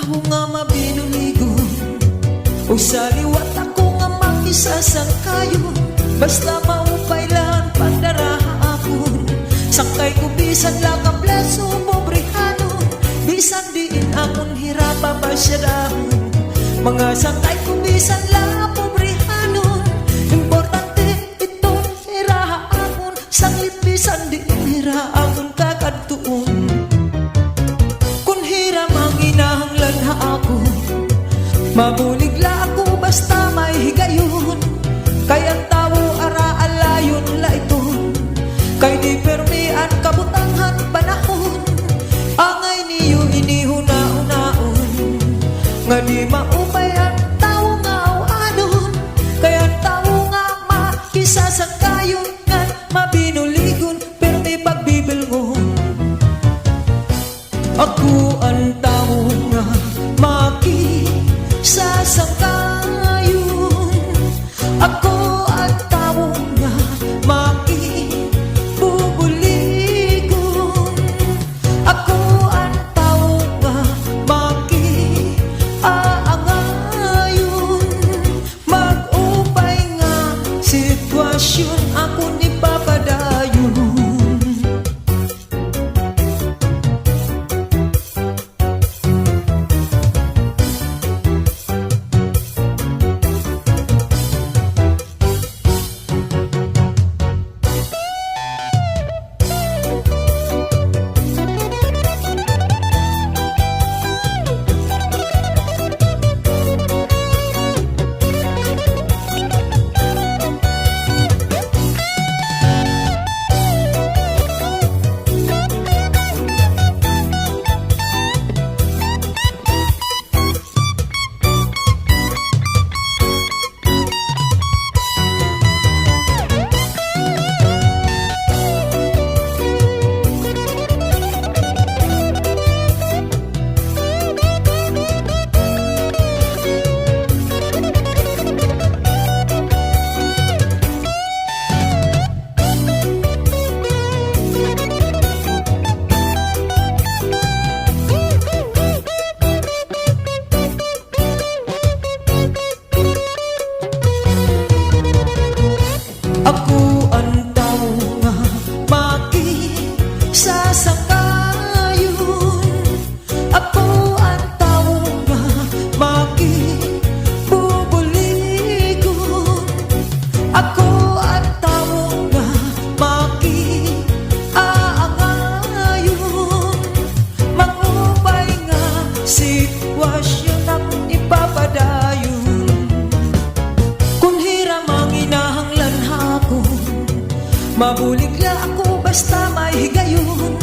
tao nga mabinuligon, o sa liwat ako nga makisasangkayon. Basta maupay lang pagdaraha akon, sangkay ko bisan lang ang bleso pobrehano. Bisan diin akon hirapa ba siya dahon, mga sangkay ko bisan lang pobrehano. Importante itong hiraha akon, sanglit bisan diin hira akon kakadtuon. Kung hira manginahanglan ha ako, mabuligla ako basta may higayon. Kaya tao ara alayon la ito, kay di permian kabutanghan panahon. Angay niyo inihuna-unaon, nga di maupay ang tao nga awanon. Kaya tao nga makisasangkayon, nga mabinuligon pero di pagbibilngon. Ako ang tao nga makisasangkayon, ako ang tao nga makibubuligon, ako ang tao nga makiaangayon. Mag-upay nga sitwasyon ako ni papadayon. Ako ang tao nga makisasangkayon, ako ang tao nga makibubuligon, ako ang tao nga makiaangayon. Mangupay nga sitwasyon ang ipapadayon. Kung hira manginahanglan ako, mabuligla ako basta may higayon.